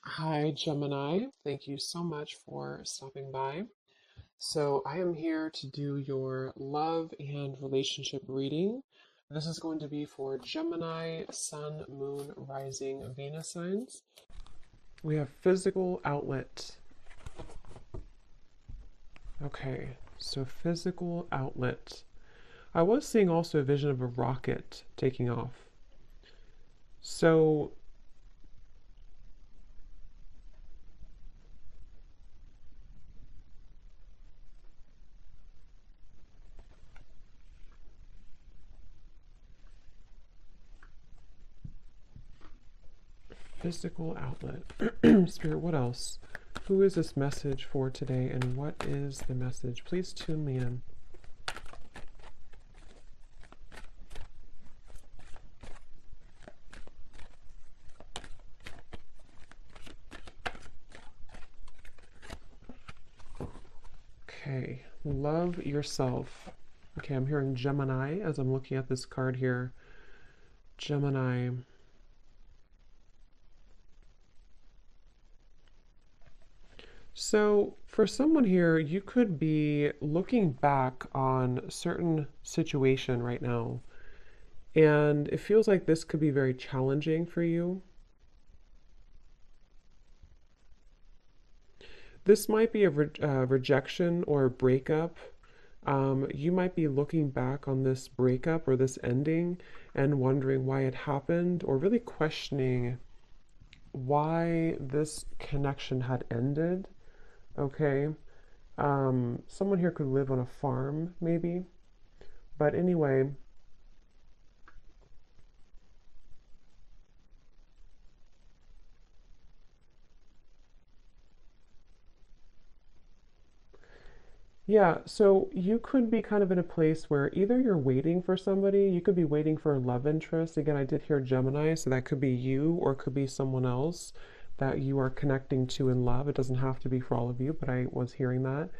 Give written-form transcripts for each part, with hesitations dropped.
Hi, Gemini. Thank you so much for stopping by. So, I am here to do your love and relationship reading. This is going to be for Gemini, Sun, Moon, Rising, Venus signs. We have physical outlet. Okay, so physical outlet. I was seeing also a vision of a rocket taking off. So, physical outlet. Spirit, what else? Who is this message for today, and what is the message? Please tune me in. Okay, love yourself. Okay, I'm hearing Gemini as I'm looking at this card here. Gemini. So, for someone here, you could be looking back on a certain situation right now, and it feels like this could be very challenging for you. This might be a rejection or a breakup. You might be looking back on this breakup or this ending and wondering why it happened, or really questioning why this connection had ended. Okay. Someone here could live on a farm, maybe. But anyway, yeah, so you could be kind of in a place where either you're waiting for somebody, you could be waiting for a love interest. Again, I did hear Gemini, so that could be you or it could be someone else that you are connecting to in love. It doesn't have to be for all of you, but I was hearing that.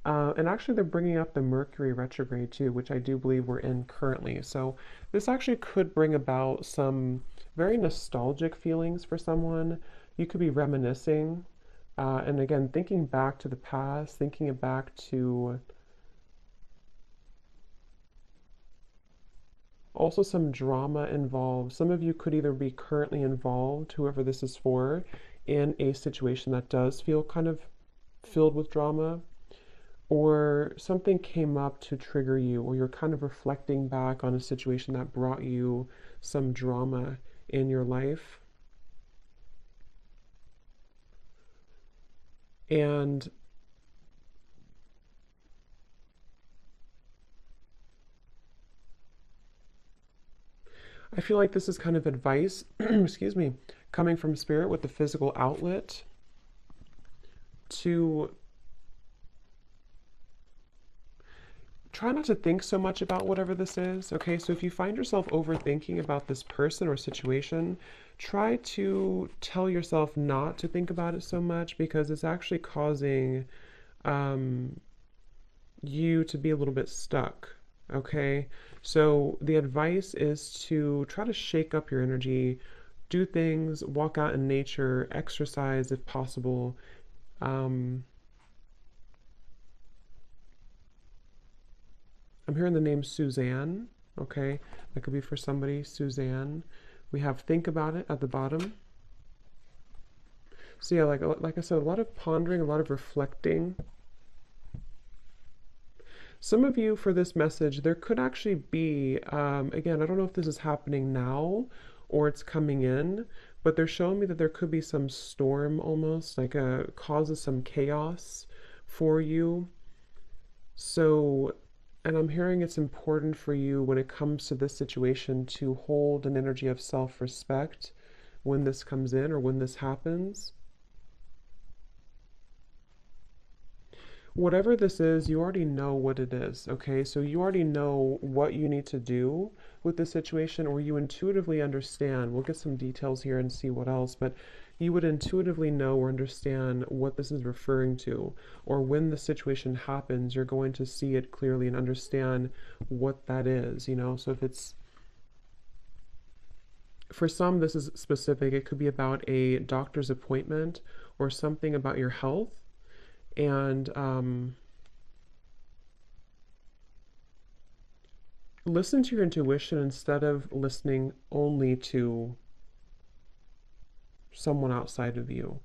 And actually, they're bringing up the Mercury retrograde too, which I do believe we're in currently. So this actually could bring about some very nostalgic feelings for someone. You could be reminiscing and again, thinking back to the past, thinking it back to also some drama involved. Some of you could either be currently involved, whoever this is for, in a situation that does feel kind of filled with drama, or something came up to trigger you, or you're kind of reflecting back on a situation that brought you some drama in your life. And I feel like this is kind of advice, excuse me, coming from spirit with the physical outlet to try not to think so much about whatever this is. Okay, so if you find yourself overthinking about this person or situation, try to tell yourself not to think about it so much because it's actually causing um, you to be a little bit stuck. Okay, so the advice is to try to shake up your energy, do things, walk out in nature, exercise if possible. Um, I'm hearing the name Suzanne. Okay, that could be for somebody, Suzanne. We have think about it at the bottom. So yeah, like I said, a lot of pondering, a lot of reflecting. Some of you for this message, there could actually be, again, I don't know if this is happening now or it's coming in, but they're showing me that there could be some storm almost, like causes some chaos for you. So, and I'm hearing it's important for you when it comes to this situation to hold an energy of self-respect when this comes in or when this happens. Whatever this is, you already know what it is, okay? So you already know what you need to do with the situation, or you intuitively understand. We'll get some details here and see what else, but you would intuitively know or understand what this is referring to, or when the situation happens, you're going to see it clearly and understand what that is, you know? So if it's For some, this is specific. It could be about a doctor's appointment or something about your health. And listen to your intuition instead of listening only to someone outside of you.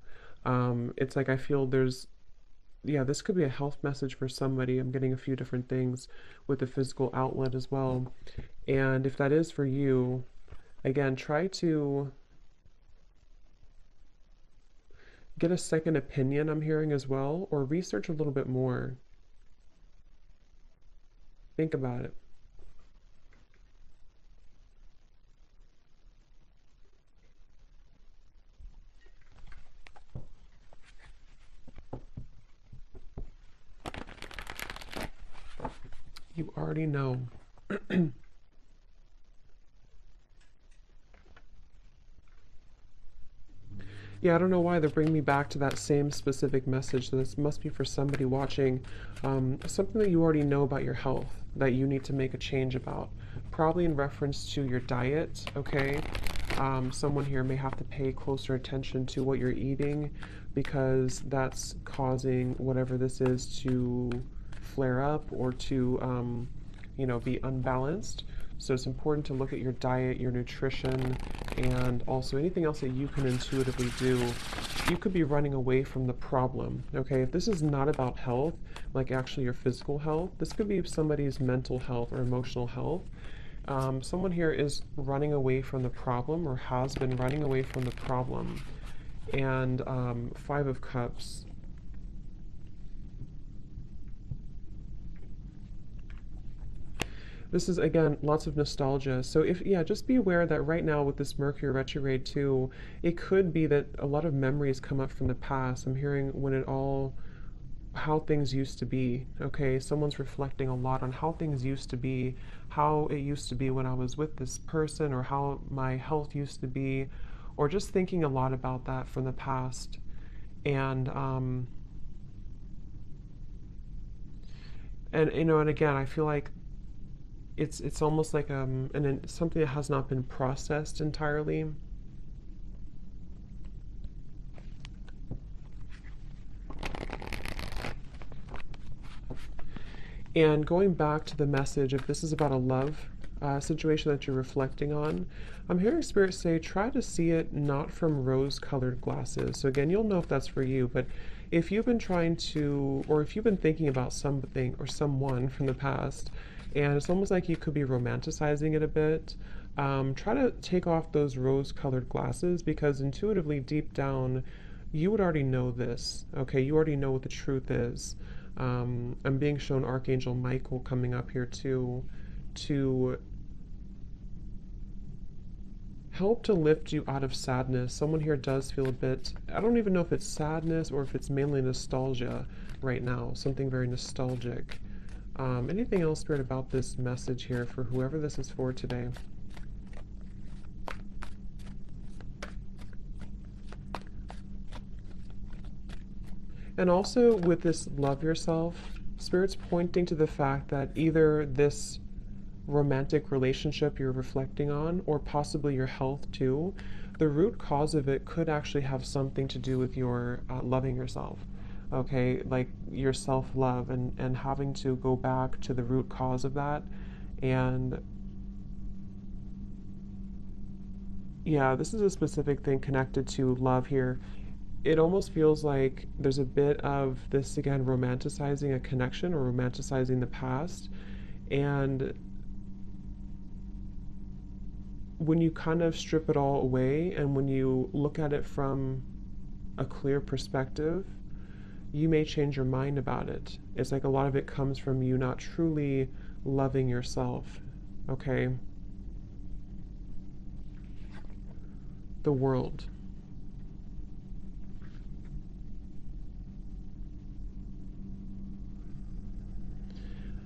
It's like I feel there's, yeah, this could be a health message for somebody. I'm getting a few different things with the physical outlet as well. And if that is for you, again, try to get a second opinion, I'm hearing as well, or research a little bit more. Think about it. You already know. Yeah, I don't know why they're bringing me back to that same specific message. So this must be for somebody watching. Something that you already know about your health that you need to make a change about. Probably in reference to your diet, okay? Someone here may have to pay closer attention to what you're eating because that's causing whatever this is to flare up or to, be unbalanced. So it's important to look at your diet, your nutrition, and also anything else that you can intuitively do. You could be running away from the problem, okay? If this is not about health, like actually your physical health, this could be somebody's mental health or emotional health. Someone here is running away from the problem or has been running away from the problem. And Five of Cups. This is, again, lots of nostalgia. So just be aware that right now with this Mercury retrograde too, it could be that a lot of memories come up from the past. I'm hearing how things used to be. Okay, someone's reflecting a lot on how things used to be, how it used to be when I was with this person, or how my health used to be, or just thinking a lot about that from the past. And again, I feel like it's almost like something that has not been processed entirely. And going back to the message, if this is about a love situation that you're reflecting on, I'm hearing Spirit say try to see it not from rose-colored glasses. So again, you'll know if that's for you, but if you've been trying to, or if you've been thinking about something or someone from the past, and it's almost like you could be romanticizing it a bit, try to take off those rose-colored glasses because intuitively, deep down, you would already know this, okay? You already know what the truth is. I'm being shown Archangel Michael coming up here too to help to lift you out of sadness. Someone here does feel a bit, I don't even know if it's sadness or if it's mainly nostalgia right now, something very nostalgic. Anything else, Spirit, about this message here for whoever this is for today? And also with this love yourself, Spirit's pointing to the fact that either this romantic relationship you're reflecting on, or possibly your health too, the root cause of it could actually have something to do with your loving yourself. Okay, like your self-love and having to go back to the root cause of that. And yeah, this is a specific thing connected to love here. It almost feels like there's a bit of this, again, romanticizing a connection or romanticizing the past. And when you kind of strip it all away and when you look at it from a clear perspective, you may change your mind about it. It's like a lot of it comes from you not truly loving yourself, okay? The world.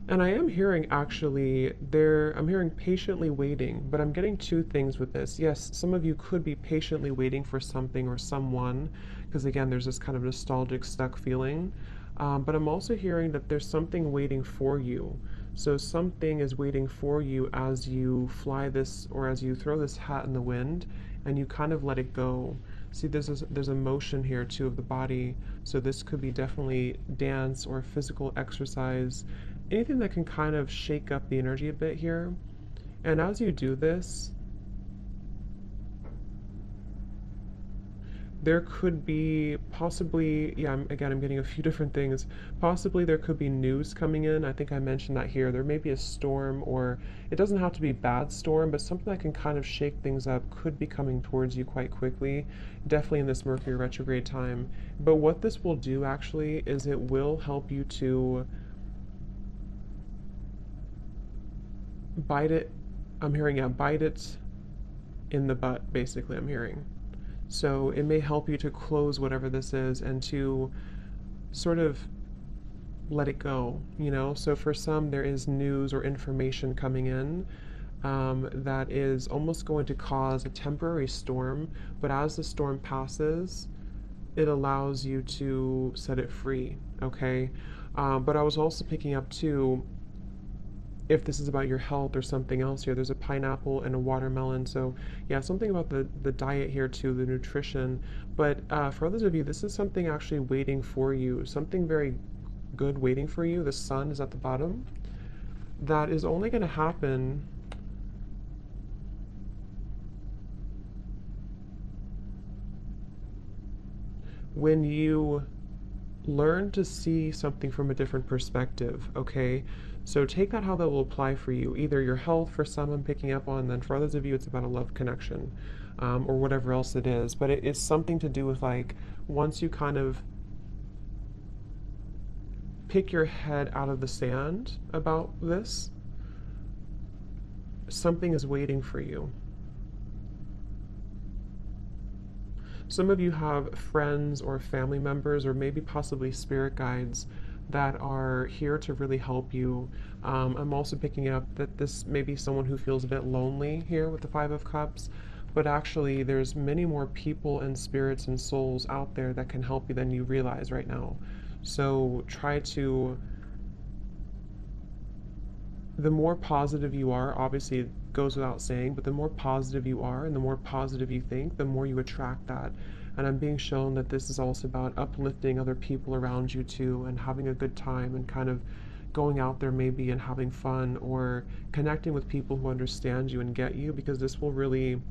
And I am hearing actually I'm hearing patiently waiting, but I'm getting two things with this. Yes, some of you could be patiently waiting for something or someone, because again, there's this kind of nostalgic stuck feeling. But I'm also hearing that there's something waiting for you. So something is waiting for you as you fly this, or as you throw this hat in the wind and you kind of let it go. See, there's a motion here too of the body. So this could be definitely dance or physical exercise, anything that can kind of shake up the energy a bit here. And as you do this, there could be possibly, yeah, I'm getting a few different things. Possibly there could be news coming in. I think I mentioned that here. There may be a storm, or it doesn't have to be bad storm, but something that can kind of shake things up could be coming towards you quite quickly, definitely in this Mercury retrograde time. But what this will do actually is it will help you to bite it. I'm hearing, yeah, bite it in the butt, basically, I'm hearing. So it may help you to close whatever this is and to sort of let it go, you know? So for some, there is news or information coming in that is almost going to cause a temporary storm, but as the storm passes, it allows you to set it free, okay? But I was also picking up too, if this is about your health or something else here, there's a pineapple and a watermelon. So yeah, something about the diet here too, the nutrition. But for others of you, this is something actually waiting for you, something very good waiting for you. The sun is at the bottom. That is only going to happen when you learn to see something from a different perspective, okay? So take that how that will apply for you. Either your health, for some I'm picking up on, then for others of you it's about a love connection, or whatever else it is. But it's something to do with, like, once you kind of pick your head out of the sand about this, something is waiting for you. Some of you have friends or family members, or maybe possibly spirit guides, that are here to really help you. I'm also picking up that this may be someone who feels a bit lonely here with the Five of Cups, but actually there's many more people and spirits and souls out there that can help you than you realize right now. So try to, the more positive you are, obviously it goes without saying, but the more positive you are and the more positive you think, the more you attract that. And I'm being shown that this is also about uplifting other people around you too, and having a good time, and kind of going out there maybe and having fun, or connecting with people who understand you and get you, because this will really,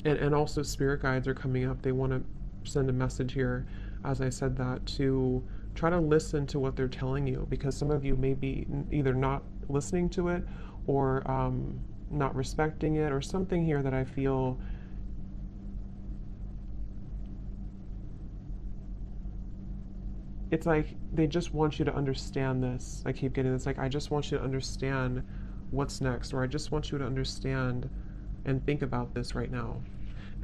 and also spirit guides are coming up. They want to send a message here, as I said that, to try to listen to what they're telling you, because some of you may be either not listening to it, or not respecting it, or something here that I feel it's like they just want you to understand this. I keep getting this, like, I just want you to understand what's next, or I just want you to understand and think about this right now.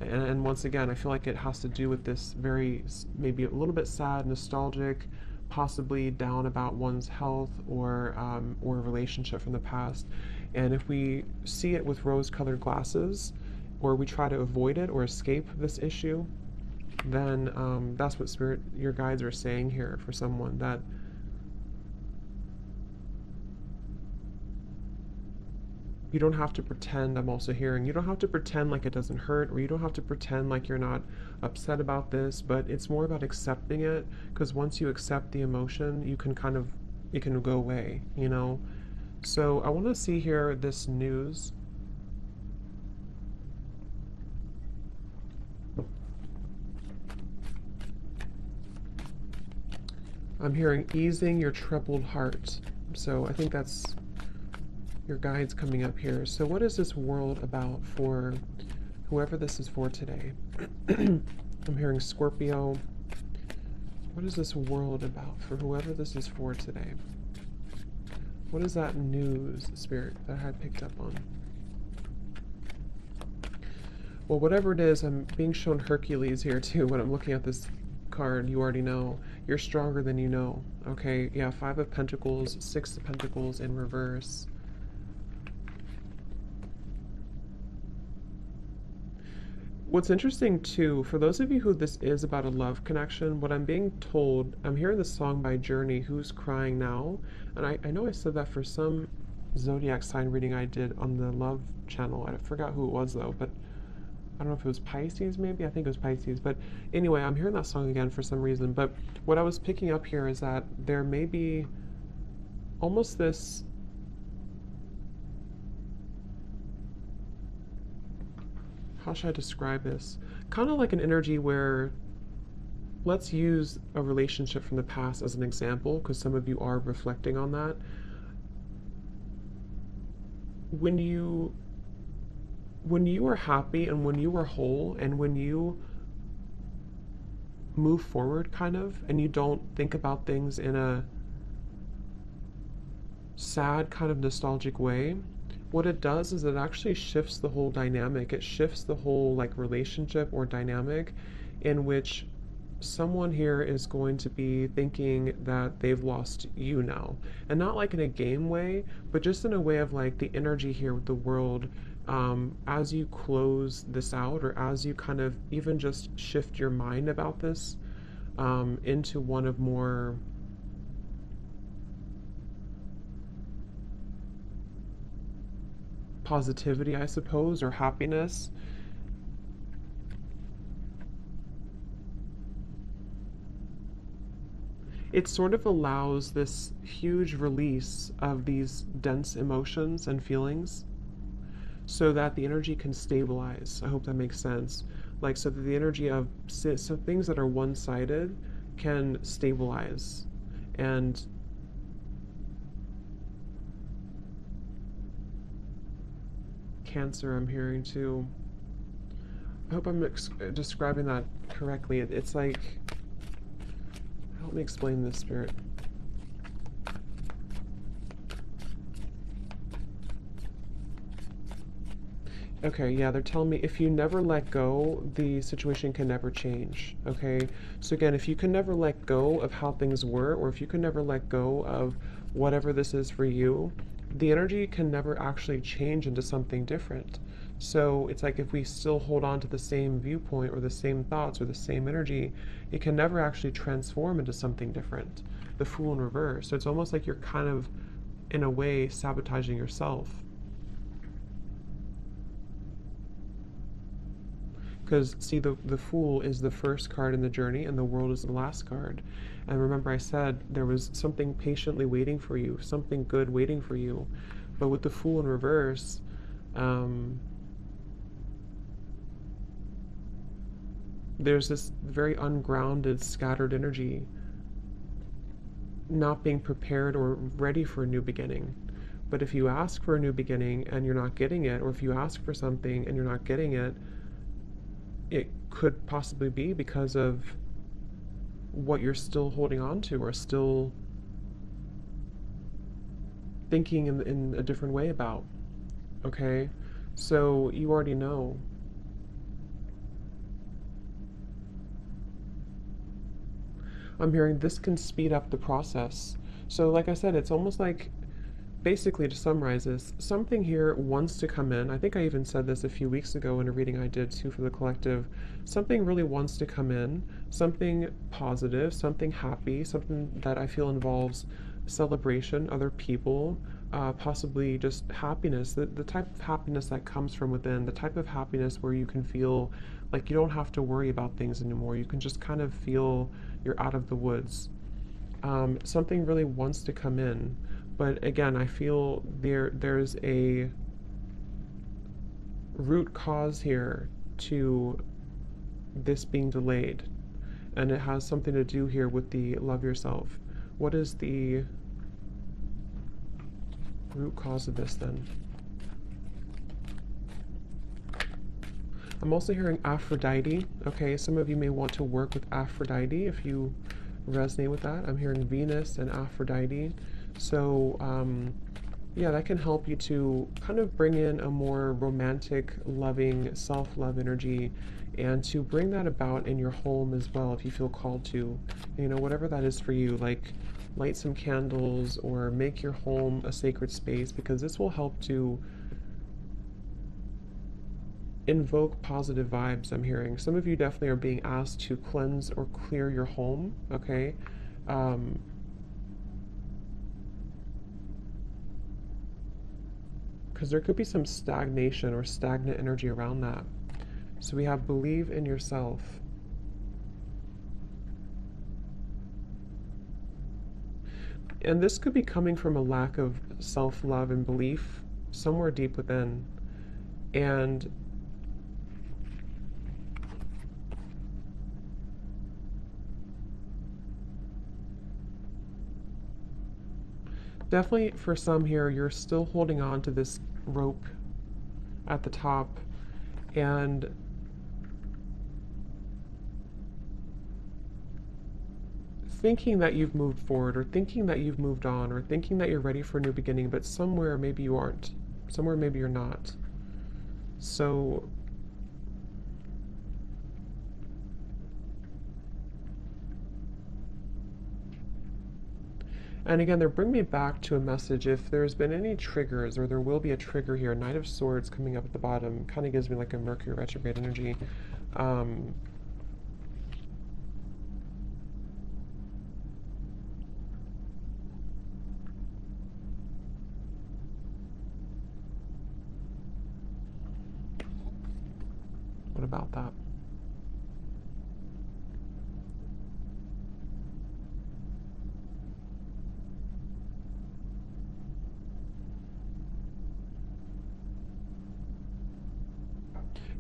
And once again, I feel like it has to do with this very, maybe a little bit sad, nostalgic, possibly down about one's health, or a relationship from the past. And if we see it with rose-colored glasses, or we try to avoid it or escape this issue, then that's what spirit, your guides are saying here for someone, that you don't have to pretend. I'm also hearing you don't have to pretend like it doesn't hurt, or you don't have to pretend like you're not upset about this, but it's more about accepting it, because once you accept the emotion, you can kind of, it can go away, you know? So I want to see here this news. I'm hearing easing your troubled heart. So I think that's your guides coming up here. So what is this world about for whoever this is for today? I'm hearing Scorpio. What is this world about for whoever this is for today? What is that news, Spirit, that I had picked up on? Well, whatever it is, I'm being shown Hercules here too when I'm looking at this card. You already know. You're stronger than you know. Okay, yeah, Five of Pentacles, Six of Pentacles in reverse. What's interesting too, for those of you who this is about a love connection, what I'm being told, I'm hearing this song by Journey, Who's Crying Now? And I know I said that for some zodiac sign reading I did on the love channel. I forgot who it was though, but I don't know if it was Pisces maybe. I think it was Pisces. But anyway, I'm hearing that song again for some reason. But what I was picking up here is that there may be almost this, how should I describe this? Kind of like an energy where, let's use a relationship from the past as an example, because some of you are reflecting on that. When you are happy and when you are whole and when you move forward kind of and you don't think about things in a sad kind of nostalgic way, what it does is it actually shifts the whole dynamic. It shifts the whole like relationship or dynamic in which someone here is going to be thinking that they've lost you now. And not like in a game way, but just in a way of like the energy here with the world, as you close this out or as you kind of even just shift your mind about this, into one of more positivity, I suppose, or happiness. It sort of allows this huge release of these dense emotions and feelings so that the energy can stabilize. I hope that makes sense. Like, so that the energy of so things that are one sided can stabilize. And Cancer, I'm hearing too. I hope I'm describing that correctly. It's like, help me explain this, Spirit. Okay, yeah, they're telling me if you never let go, the situation can never change. Okay, so again, if you can never let go of how things were, or if you can never let go of whatever this is for you, the energy can never actually change into something different. So it's like if we still hold on to the same viewpoint or the same thoughts or the same energy, it can never actually transform into something different. The Fool in reverse. So it's almost like you're kind of, in a way, sabotaging yourself. Because, see, the Fool is the first card in the journey and the World is the last card. And remember I said there was something patiently waiting for you, something good waiting for you. But with the Fool in reverse, there's this very ungrounded, scattered energy, not being prepared or ready for a new beginning. But if you ask for a new beginning and you're not getting it, or if you ask for something and you're not getting it, it could possibly be because of what you're still holding on to or still thinking in a different way about. Okay? So you already know. I'm hearing this can speed up the process. So, like I said, it's almost like, basically, to summarize this, something here wants to come in. I think I even said this a few weeks ago in a reading I did too for the collective. Something really wants to come in, something positive, something happy, something that I feel involves celebration, other people, possibly just happiness, the type of happiness that comes from within, the type of happiness where you can feel like you don't have to worry about things anymore. You can just kind of feel you're out of the woods. Something really wants to come in. But again, I feel there's a root cause here to this being delayed. And it has something to do here with the love yourself. What is the root cause of this then? I'm also hearing Aphrodite. Okay, some of you may want to work with Aphrodite if you resonate with that. I'm hearing Venus and Aphrodite. So, yeah, that can help you to kind of bring in a more romantic, loving, self-love energy and to bring that about in your home as well if you feel called to. You know, whatever that is for you, like light some candles or make your home a sacred space, because this will help to invoke positive vibes, I'm hearing. Some of you definitely are being asked to cleanse or clear your home, okay? Um, because there could be some stagnation or stagnant energy around that. So we have believe in yourself. And this could be coming from a lack of self-love and belief somewhere deep within. And definitely for some here, you're still holding on to this rope at the top, and thinking that you've moved forward, or thinking that you've moved on, or thinking that you're ready for a new beginning, but somewhere maybe you aren't. Somewhere maybe you're not. So and again, they're bringing me back to a message. If there's been any triggers, or there will be a trigger here, Knight of Swords coming up at the bottom, kind of gives me like a Mercury retrograde energy. Um, what about that?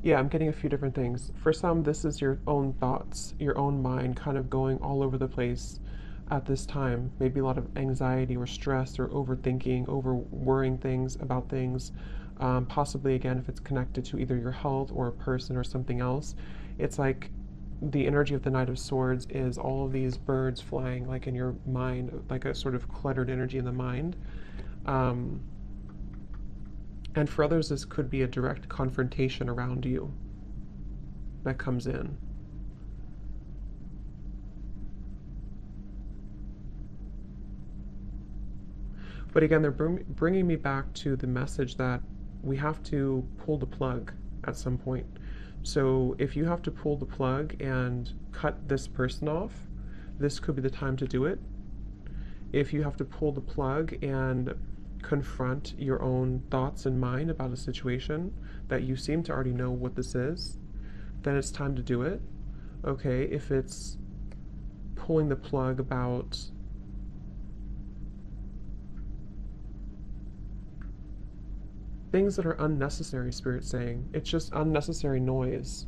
Yeah, I'm getting a few different things. For some, this is your own thoughts, your own mind kind of going all over the place at this time. Maybe a lot of anxiety or stress or overthinking, over worrying things about things. Possibly, again, if it's connected to either your health or a person or something else, it's like the energy of the Knight of Swords is all of these birds flying like in your mind, like a sort of cluttered energy in the mind. Um, and for others, this could be a direct confrontation around you that comes in. But again, they're bringing me back to the message that we have to pull the plug at some point. So if you have to pull the plug and cut this person off, this could be the time to do it. If you have to pull the plug and confront your own thoughts and mind about a situation that you seem to already know what this is, then it's time to do it. Okay, if it's pulling the plug about things that are unnecessary, Spirit's saying, it's just unnecessary noise.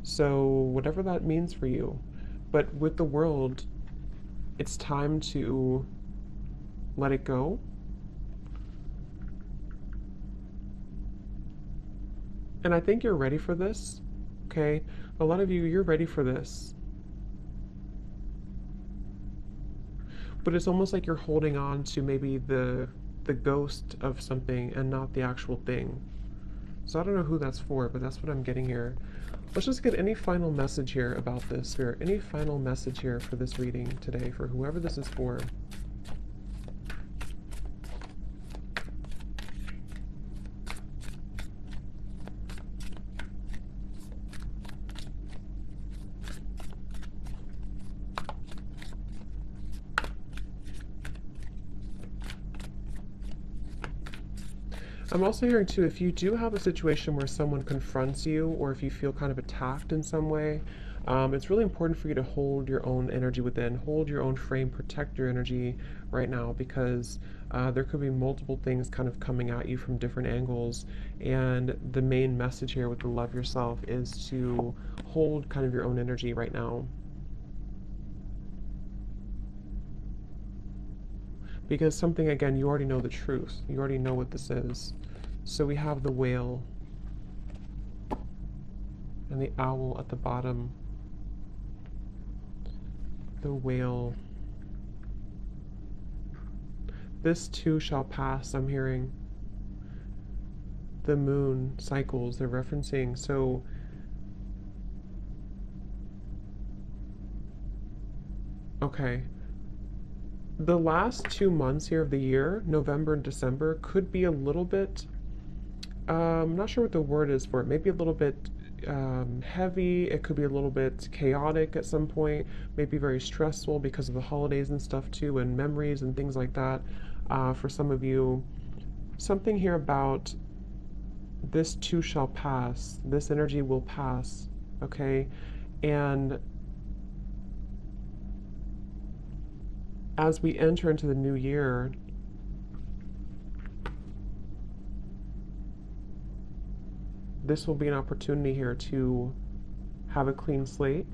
So whatever that means for you. But with the world, it's time to let it go. And I think you're ready for this, okay? A lot of you, you're ready for this. But it's almost like you're holding on to maybe the ghost of something and not the actual thing. So I don't know who that's for, but that's what I'm getting here. Let's just get any final message here about this, Spirit. Any final message here for this reading today, for whoever this is for. I'm also hearing too, if you do have a situation where someone confronts you, or if you feel kind of attacked in some way, it's really important for you to hold your own energy within, hold your own frame, protect your energy right now, because there could be multiple things kind of coming at you from different angles. And the main message here with the love yourself is to hold kind of your own energy right now. Because something, again, you already know the truth. You already know what this is. So we have the whale and the owl at the bottom. The whale. This too shall pass, I'm hearing. The moon cycles, they're referencing. So okay. The last 2 months here of the year, November and December, could be a little bit I'm not sure what the word is for it. Maybe a little bit heavy. It could be a little bit chaotic at some point. Maybe very stressful because of the holidays and stuff too, and memories and things like that. For some of you, something here about this too shall pass. This energy will pass. Okay, and as we enter into the new year, this will be an opportunity here to have a clean slate.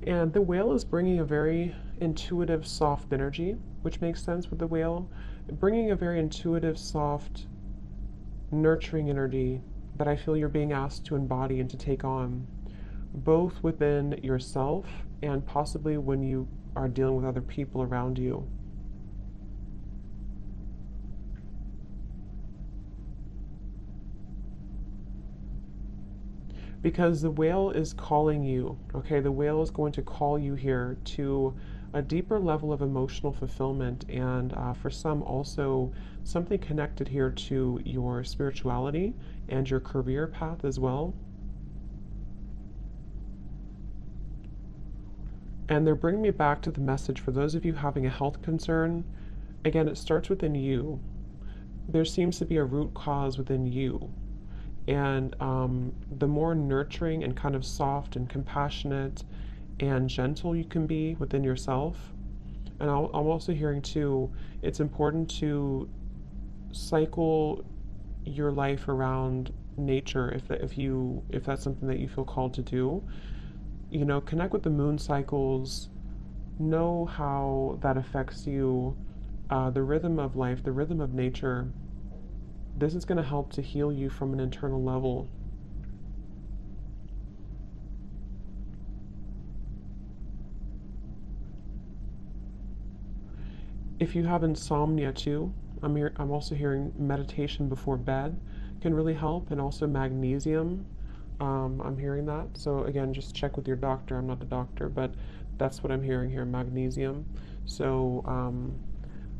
And the whale is bringing a very intuitive, soft energy, which makes sense with the whale. Bringing a very intuitive, soft, nurturing energy that I feel you're being asked to embody and to take on, both within yourself and possibly when you are dealing with other people around you. Because the whale is calling you, okay? The whale is going to call you here to a deeper level of emotional fulfillment, and for some also something connected here to your spirituality and your career path as well. And they're bringing me back to the message for those of you having a health concern. Again, it starts within you. There seems to be a root cause within you. And the more nurturing and kind of soft and compassionate and gentle you can be within yourself. And I'm also hearing too, it's important to cycle your life around nature if that's something that you feel called to do. You know, connect with the moon cycles, know how that affects you, the rhythm of life, the rhythm of nature. This is going to help to heal you from an internal level. If you have insomnia too, I'm also hearing meditation before bed can really help, and also magnesium. I'm hearing that. So again, just check with your doctor. I'm not the doctor, but that's what I'm hearing here, magnesium. So,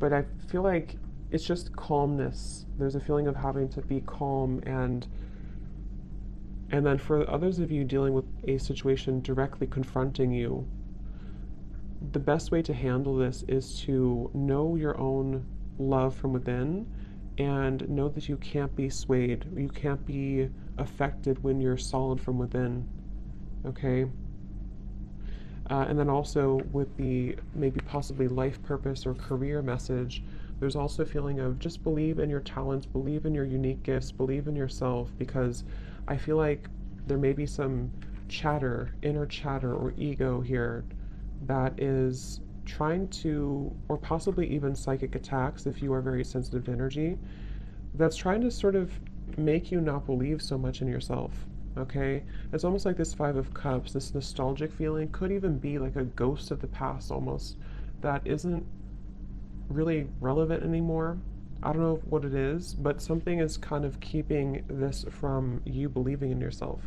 but I feel like it's just calmness. There's a feeling of having to be calm, and then for others of you dealing with a situation directly confronting you, the best way to handle this is to know your own love from within and know that you can't be swayed. You can't be affected when you're solid from within. Okay? And then also with the maybe possibly life purpose or career message, there's also a feeling of just believe in your talents, believe in your unique gifts, believe in yourself, because I feel like there may be some chatter, inner chatter or ego here that is trying to, or possibly even psychic attacks if you are very sensitive to energy, that's trying to sort of make you not believe so much in yourself. Okay? It's almost like this Five of Cups, this nostalgic feeling could even be like a ghost of the past almost that isn't really relevant anymore. I don't know what it is, but something is kind of keeping this from you believing in yourself.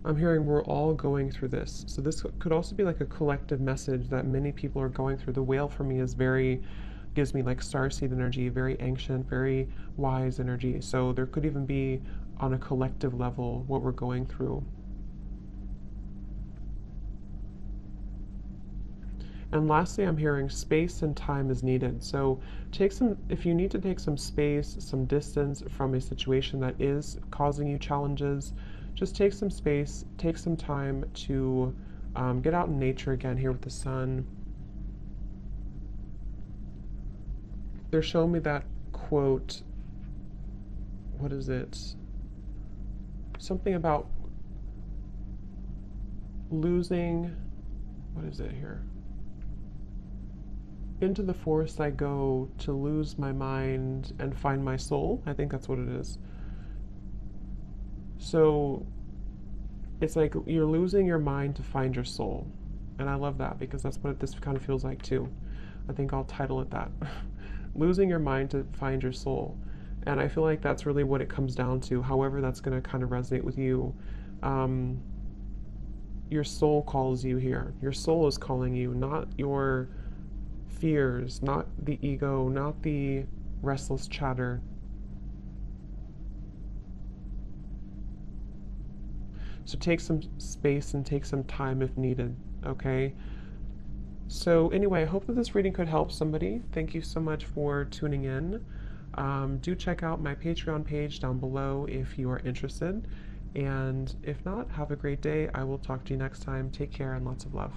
I'm hearing we're all going through this. So this could also be like a collective message that many people are going through. The whale for me is gives me like starseed energy, very ancient, very wise energy. So there could even be on a collective level what we're going through. And lastly, I'm hearing space and time is needed. So if you need to take some space, some distance from a situation that is causing you challenges, just take some space, take some time to get out in nature again here with the sun. They're showing me that quote, what is it? Something about losing, what is it here? Into the forest I go to lose my mind and find my soul. I think that's what it is. So it's like you're losing your mind to find your soul. And I love that because that's what this kind of feels like too. I think I'll title it that. Losing your mind to find your soul. And I feel like that's really what it comes down to, however that's going to kind of resonate with you. Um, your soul calls you here. Your soul is calling you, not your fears, not the ego, not the restless chatter. So take some space and take some time if needed, okay? So, anyway, I hope that this reading could help somebody. Thank you so much for tuning in. Do check out my Patreon page down below if you are interested. And if not, have a great day. I will talk to you next time. Take care and lots of love.